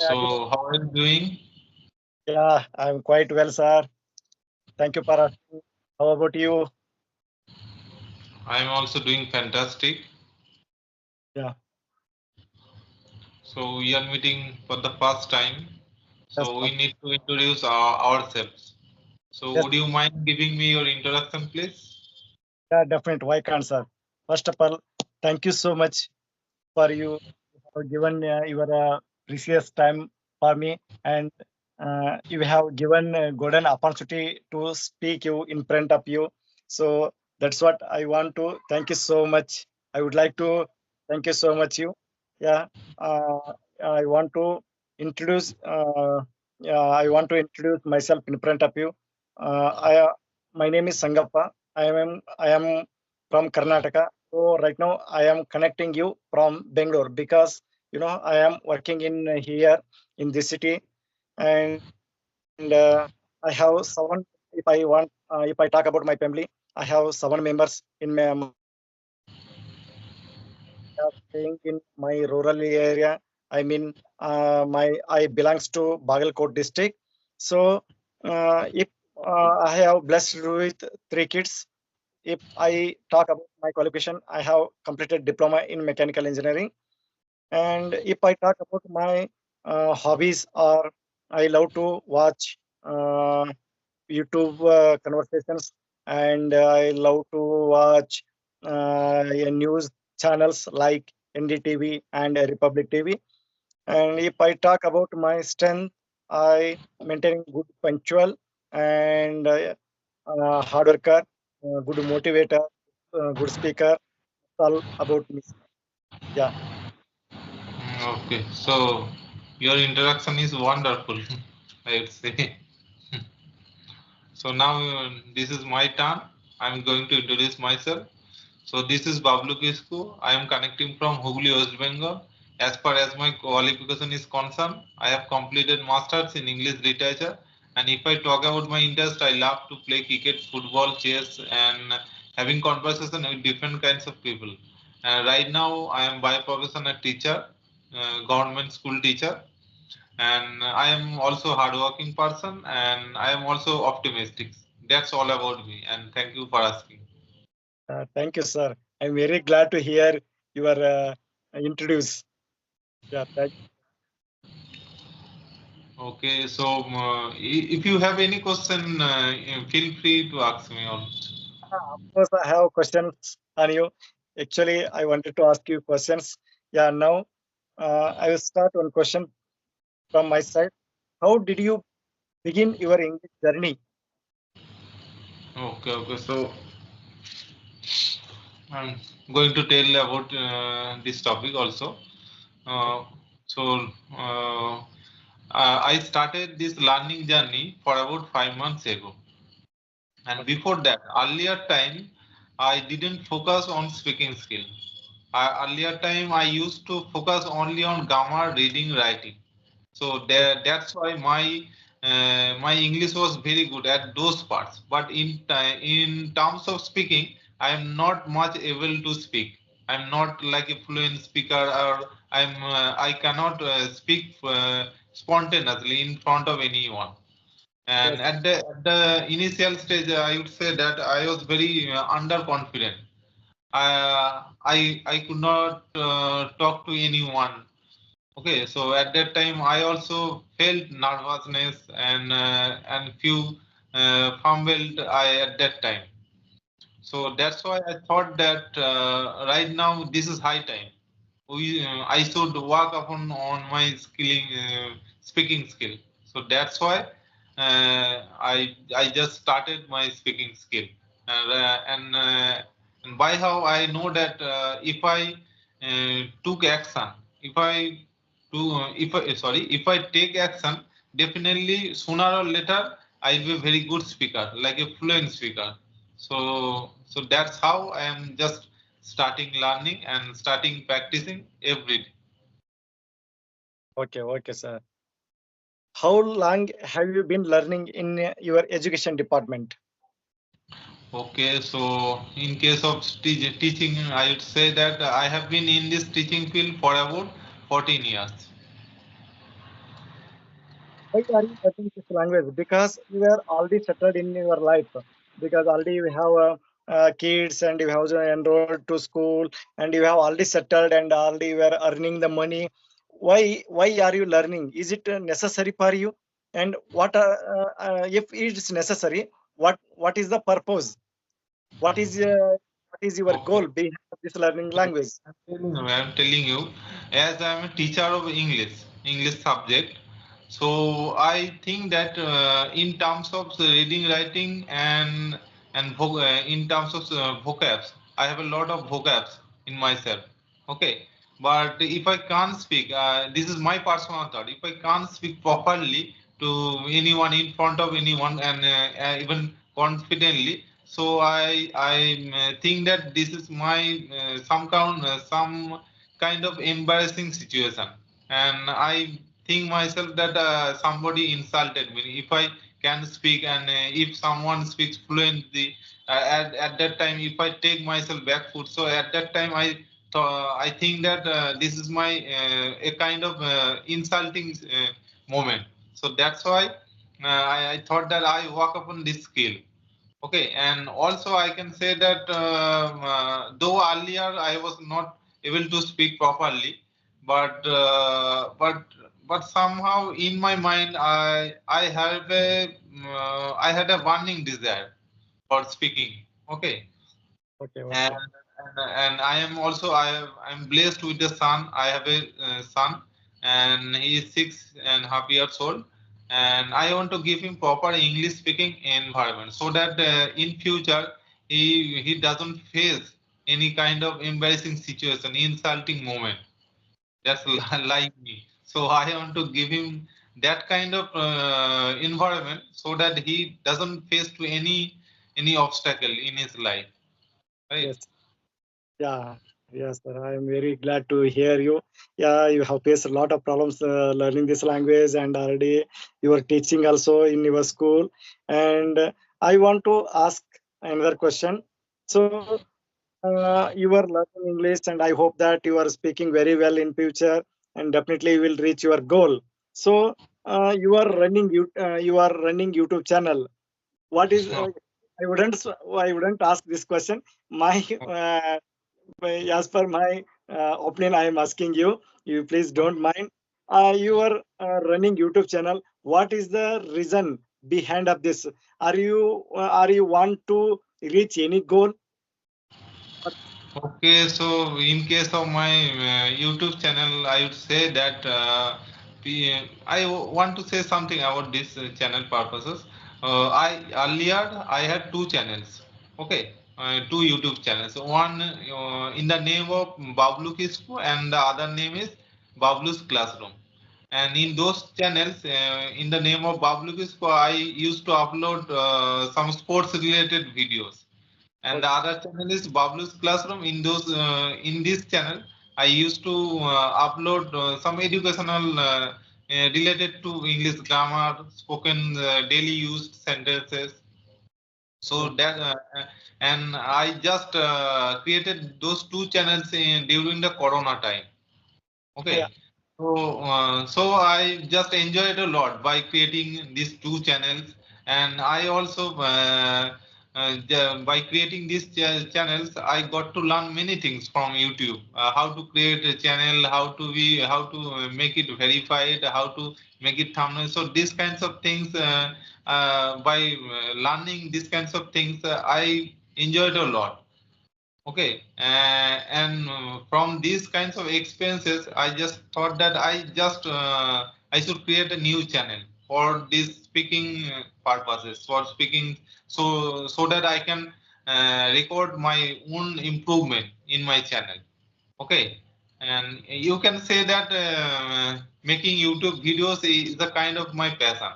Yeah, So, how are you doing? yeah, I'm quite well, sir. Thank you for asking. How about you? I'm also doing fantastic. Yeah, So, we are meeting for the first time. that's So, fine. we need to introduce ourselves. So, Yes, would you mind giving me your introduction, please? yeah, definitely. Why can't, sir? First of all, thank you so much for you for given your precious time for me, and you have given golden opportunity to speak you in front of you. So that's what I want to. Thank you so much. I would like to thank you so much. You, yeah. Uh, I want to introduce. Yeah, I want to introduce myself in front of you. My name is Sangappa. I am from Karnataka. So right now I am connecting you from Bangalore because I am working in here in this city, and I have seven. If I talk about my family, I have seven members in my family. They are staying in my rural area. I mean, I belongs to Bagalkot district. So if I have blessed with three kids. If I talk about my qualification, I have completed diploma in mechanical engineering. And if I talk about my hobbies, are I love to watch YouTube conversations, and I love to watch news channels like NDTV and Republic TV. And if I talk about my strength, I maintain good punctual and hard worker, good motivator, good speaker. All about me. Yeah, Okay, so your introduction is wonderful, I would say. So, now this is my turn. I'm going to introduce myself. So this is Bblu. I am connecting from Hooghly, West Bengal. As far as my qualification is concerned, I have completed masters in English literature. And if I talk about my interest, I love to play cricket, football, chess, and having conversation with different kinds of people. Right now, I am by profession a teacher, government school teacher, and I am also a hardworking person, and I am also optimistic. That's all about me, and thank you for asking. thank you, sir. I'm very glad to hear your introduce. Yeah, thank Okay, so if you have any question, feel free to ask me on. Of course, I have questions on you. Actually, I wanted to ask you questions. Yeah, now I will start one question from my side. How did you begin your English journey? Okay, okay. So I'm going to tell about this topic also. Okay. Uh, so I started this learning journey for about 5 months ago. And Okay. before that, earlier time, I didn't focus on speaking skill. Earlier time, I used to focus only on grammar, reading, writing. So that's why my English was very good at those parts. But in terms of speaking, I am not much able to speak. I'm not like a fluent speaker, or I cannot speak spontaneously in front of anyone. And Yes. at the initial stage, I would say that I was very underconfident. I could not talk to anyone. Okay, so at that time I also felt nervousness and few fumbled I at that time. So that's why I thought that right now this is high time. I should work upon on my skilling speaking skill. So that's why I just started my speaking skill. And by how I know that if I took action, if I if I sorry if I take action, definitely sooner or later I'll be a very good speaker, like a fluent speaker. So that's how I am just starting learning and starting practicing every day. Okay. Okay, sir. How long have you been learning in your education department? Okay, so in case of teaching, I would say that I have been in this teaching field for about 14 years. why are you learning this language? Because you are already settled in your life. Because already you have kids and you have enrolled to school and you have already settled and already you are earning the money. Why are you learning? Is it necessary for you? And if it is necessary, what is the purpose? What is your Okay. goal behind this learning language? I'm telling you, as I'm a teacher of English subject, so I think that in terms of the reading, writing, and in terms of vocabs, I have a lot of vocabs in myself. Okay, but if I can't speak, this is my personal thought. If I can't speak properly to anyone in front of anyone and even confidently, so I think that this is my some kind of embarrassing situation, and I think myself that somebody insulted me if I can speak, and if someone speaks fluently at that time, if I take myself back foot, so at that time I think that this is my a kind of insulting moment. So that's why I thought that I work upon this skill. Okay, and also I can say that though earlier I was not able to speak properly, but somehow in my mind I had a burning desire for speaking. Okay, Okay, and okay. and I am also I'm blessed with a son. I have a son, and he is 6.5 years old, and I want to give him proper English speaking environment so that in future he doesn't face any kind of embarrassing situation, insulting moment. That's like me. So I want to give him that kind of environment so that he doesn't face to any obstacle in his life, right? Yes. Yeah, yes, sir. I am very glad to hear you. Yeah, you have faced a lot of problems learning this language, and already you are teaching also in your school. And I want to ask another question. So, you are learning English, and I hope that you are speaking very well in future, and definitely you will reach your goal. So, you are running YouTube channel. What is I wouldn't ask this question. My as per my opinion, I am asking you. You please don't mind. You are running YouTube channel. What is the reason behind of this? Are you want to reach any goal? Okay, so in case of my YouTube channel, I would say that want to say something about this channel purposes. I earlier I had two channels. Okay, two YouTube channels. One in the name of Bblu Kisku, and the other name is Bblu's Classroom. And in those channels, in the name of Bblu Kisku, I used to upload some sports related videos, and the Okay, other channel is Bblu's Classroom. In this channel, I used to upload some educational related to English grammar, spoken daily used sentences. So okay. that and I just created those two channels during the Corona time. Yeah, Okay. So I just enjoyed a lot by creating these two channels, and I also by creating these channels, I got to learn many things from YouTube. How to create a channel, how to make it verified, how to make it thumbnail. So these kinds of things, by learning these kinds of things, I enjoyed a lot. Okay, and from these kinds of experiences, I just thought that I should create a new channel for these speaking purposes, for speaking, so that I can record my own improvement in my channel. Okay, and you can say that making YouTube videos is a kind of my passion,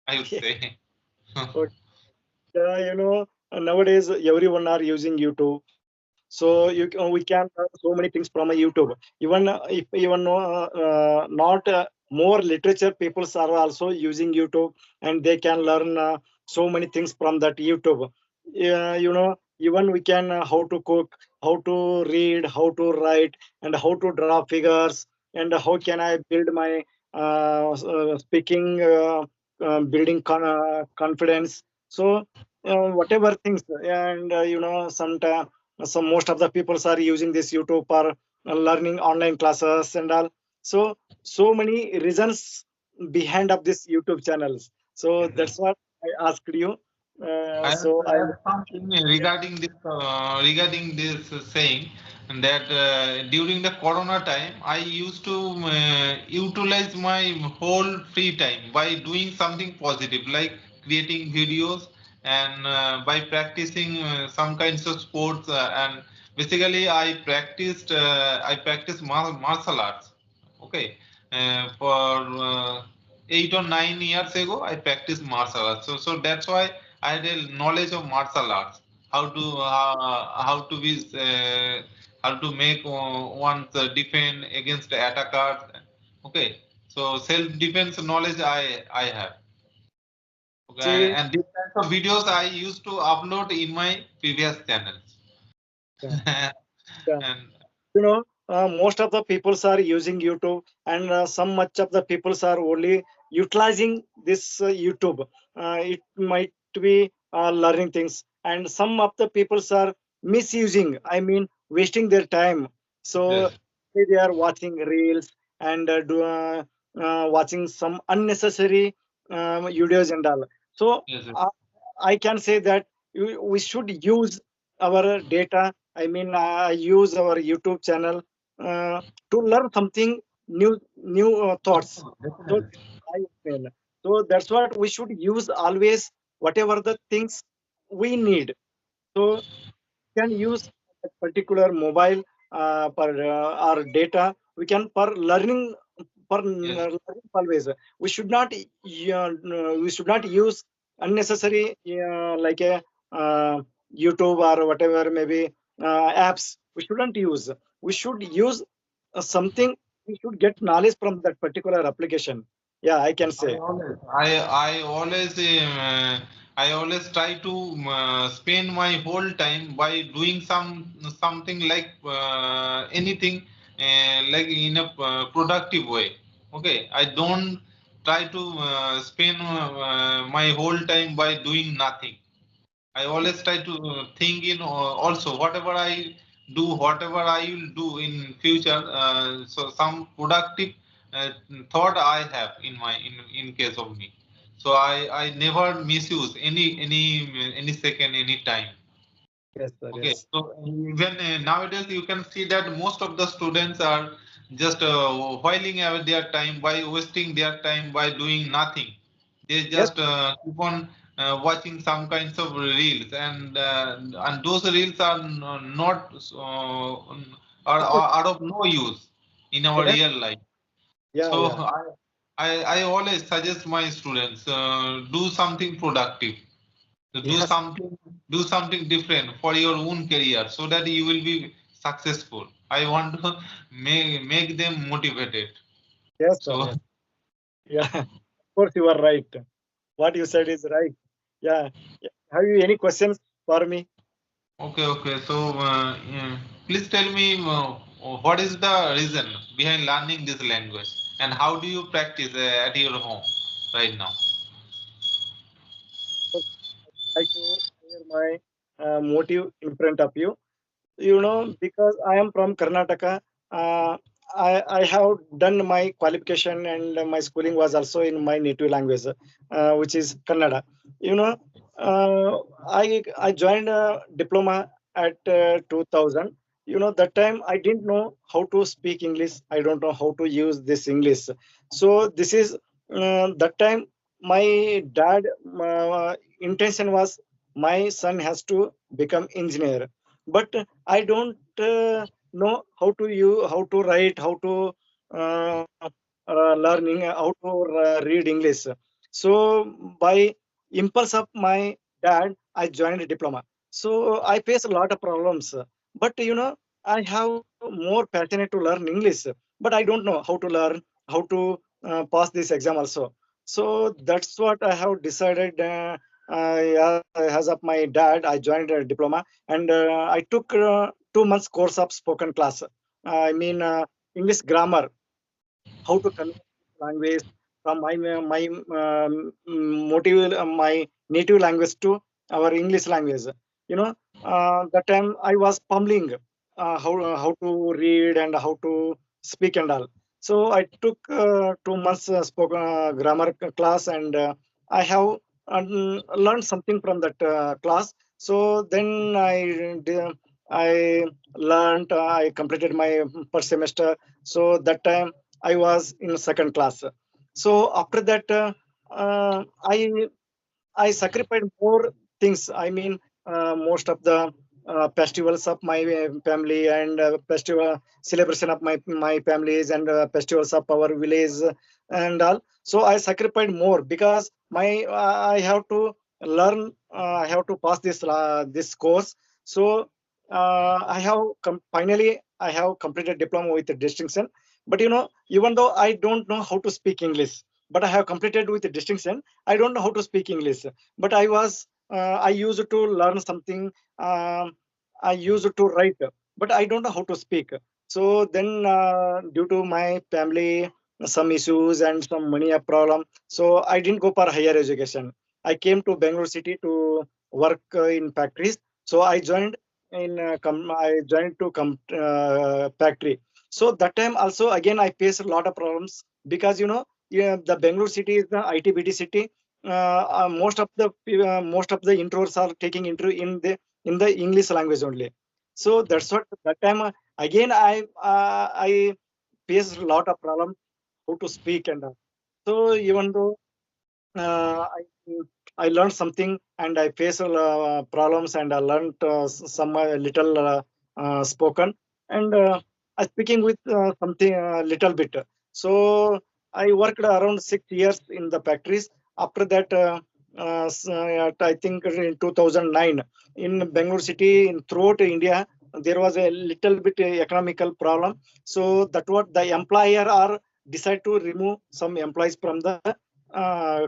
I would yeah. say. Okay. Nowadays everyone are using YouTube. So we can learn so many things from a YouTube. Even if even not more literature people are also using YouTube, and they can learn so many things from that YouTube. Even we can how to cook, how to read, how to write, and how to draw figures, and how can I build my speaking, building confidence. So whatever things, and sometimes some most of the people are using this YouTube for learning online classes and all. So many reasons behind of this YouTube channels. So Yes, that's what I asked you. I have So I something regarding this saying that during the Corona time, I used to utilize my whole free time by doing something positive, like creating videos and by practicing some kinds of sports. And basically, I practiced martial arts. Okay, for 8 or 9 years ago, I practiced martial arts. So that's why I had a knowledge of martial arts, how to how to be how to make one's defend against the attackers. Okay, so self defense knowledge I have. Okay, see. and these kinds of videos I used to upload in my previous channels. Yeah, yeah. And Most of the peoples are using YouTube, and some much of the peoples are only utilizing this YouTube. It might be learning things, and some of the peoples are misusing, I mean wasting their time. So yes, they are watching reels and watching some unnecessary videos and all. So yes, yes, uh, I can say that we should use our data. I mean, I use our YouTube channel to learn something new thoughts. So definitely. I feel. So that's what we should use always. Whatever the things we need. So can use a particular mobile for our data. We can for learning Yes, learning always. We should not we should not use unnecessary like a YouTube or whatever maybe apps. We shouldn't use. We should use something. We should get knowledge from that particular application. Yeah, I can I say. always, I, I always, I always try to spend my whole time by doing something like anything, like in a productive way. Okay, I don't try to spend my whole time by doing nothing. I always try to think in also whatever I do, whatever I will do in future. So some productive uh, thought I have in my in case of me. So I never misuse any second, any time. Yes, sir. Okay, Yes. so even nowadays you can see that most of the students are just whiling away their time by wasting their time by doing nothing. They Yes. just keep on watching some kinds of reels, and those reels are not are of no use in our Yes. real life. Yeah. So Yeah. I always suggest my students do something productive, do Yes. something do something different for your own career so that you will be successful. I want to make them motivated. Yes, sir. So Yes. Yeah. Of course, you are right. What you said is right. Yeah. Yeah. Have you any questions for me? okay, so please tell me what is the reason behind learning this language and how do you practice at your home right now? First, I'd like to share my motive in front of you. Because I am from Karnataka, uh, I have done my qualification and my schooling was also in my native language, which is Kannada. You know, uh, I joined a diploma at 2000. That time I didn't know how to speak English. I don't know how to use this English. So this is that time my dad intention was my son has to become engineer, but I don't know how to write, how to uh, learning, how to read English. So by impulse of my dad, I joined a diploma. So I face a lot of problems, but I have more passionate to learn English, but I don't know how to learn, how to pass this exam also. So that's what I have decided. As of my dad, I joined a diploma, and I took 2 months course of spoken class. I mean English grammar, how to convey. language from my native language to our English language. You know, that time I was fumbling how to read and how to speak and all. So I took 2 months spoken grammar class, and I have learned something from that class. So then I learned. I completed my first semester. So that time I was in second class. So after that, I sacrificed more things. I mean, most of the festivals of my family, and festival celebration of my families, and festivals of our village and all. So I sacrificed more because I have to learn. I have to pass this course. So finally I have completed diploma with distinction. But even though I don't know how to speak English, but I have completed with distinction, I don't know how to speak English. But I used to learn something. Um, I used to write, but I don't know how to speak. So then, due to my family, some issues and some money problem, so I didn't go for higher education. I came to Bangalore city to work in factories. So I joined to factory. So that time also again I faced a lot of problems because yeah, the Bangalore city is the IT-BT city. Most of the introverts are taking intro in the English language only. So that's what that time again I faced a lot of problem how to speak and all. So even though uh, I I learned something, and I faced problems, and I learned some little spoken, and I speaking with something little bit. So I worked around 6 years in the factories. After that, I think in 2009 in Bangalore city, in throughout India, there was a little bit economical problem. So that what the employer are decide to remove some employees from the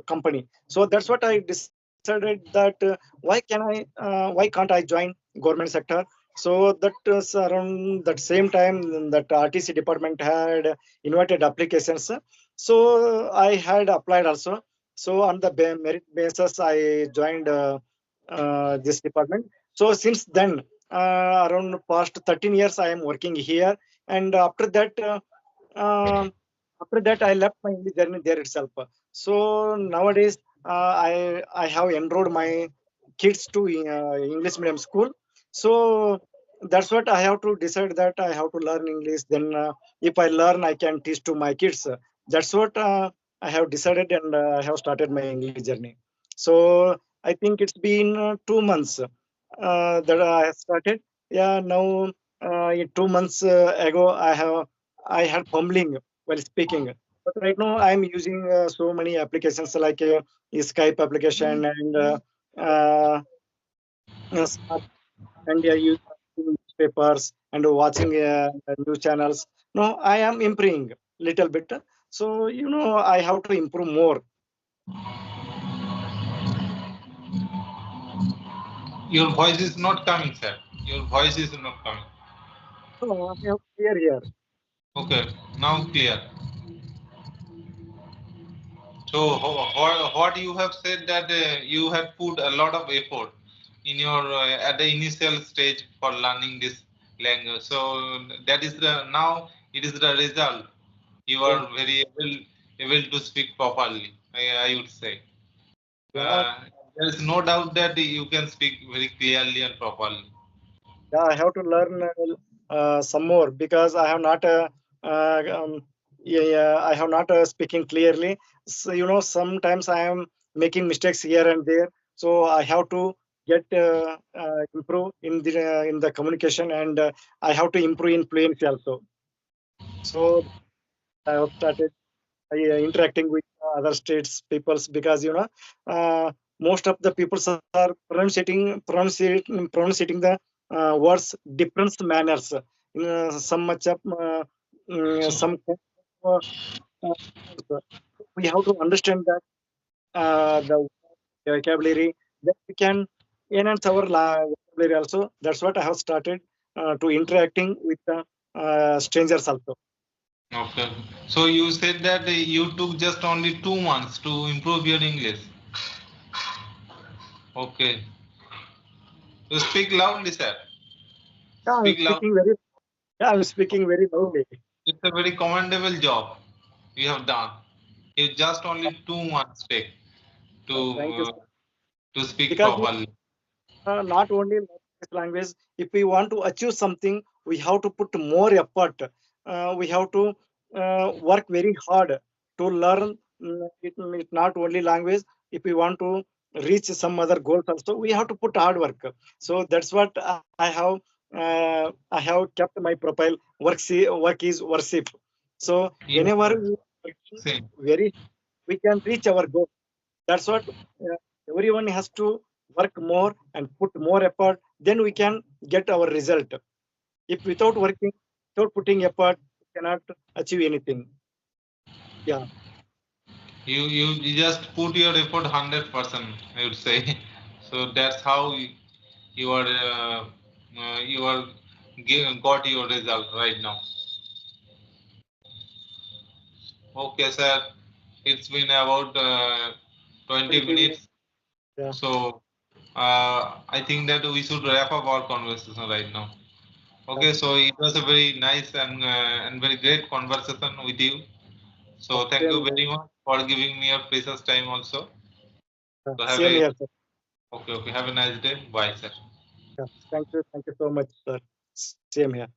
company. So that's what I decided that why can't I join government sector? So that is around that same time that RTC department had invited applications. So I had applied also. So on the merit basis, I joined this department. So since then, around past 13 years, I am working here. And uh, after that, I left my English journey there itself. So nowadays, I have enrolled my kids to English medium school. So that's what I have to decide, that I have to learn English. Then if I learn, I can teach to my kids. That's what I have decided, and I have started my English journey. So I think it's been 2 months that I have started. Yeah, now in 2 months ago, I had fumbling while speaking. But right now, I'm using so many applications like Skype application, and uh, smart, and use newspapers and watching news channels. No, I am improving little bit. So I have to improve more. Your voice is not coming, sir. Your voice is not coming. So I have clear here. Okay, now clear. So what you have said that you have put a lot of effort in your at the initial stage for learning this language. So that is the now it is the result. You Yeah, are very able to speak properly. I would say. yeah, There is no doubt that you can speak very clearly and properly. yeah. I have to learn some more because I have not. Yeah, yeah, I have not speaking clearly. So, sometimes I am making mistakes here and there. So I have to get improve in the communication, and I have to improve in fluency also. So I have started interacting with other states peoples, because most of the peoples are pronouncing the words different manners. Some much of So some uh, we have to understand that the vocabulary, that we can enhance our vocabulary also. That's what I have started to interacting with the strangers also. Okay. So you said that you took just only 2 months to improve your English. Okay. You speak loudly, sir. Yeah, I'm Speak loud. speaking very. Yeah, I'm speaking very loudly. It's a very commendable job you have done. You just only 2 months take to Thank you, uh, sir. to speak Because properly. not only in this language, if we want to achieve something, we have to put more effort. We have to work very hard to learn. It not only language. If we want to reach some other goals also, we have to put hard work. So that's what I have kept my profile. Work is worship. So Yes, whenever sir. we working Same. very, we can reach our goal. That's what everyone has to work more and put more effort. Then we can get our result. If without working, without putting effort, we cannot achieve anything. Yeah, You just put your effort 100%. I would say. So that's how you are got your result right now. Okay, sir. It's been about 20 20 minutes. minutes. Yeah, So I think that we should wrap up our conversation right now. yeah, Okay, so it was a very nice and very great conversation with you. yeah, So thank you same, very much for giving me your precious time also. So have same a here, sir. okay, have a nice day. Bye, sir. Yeah, thank you so much, sir. Same here.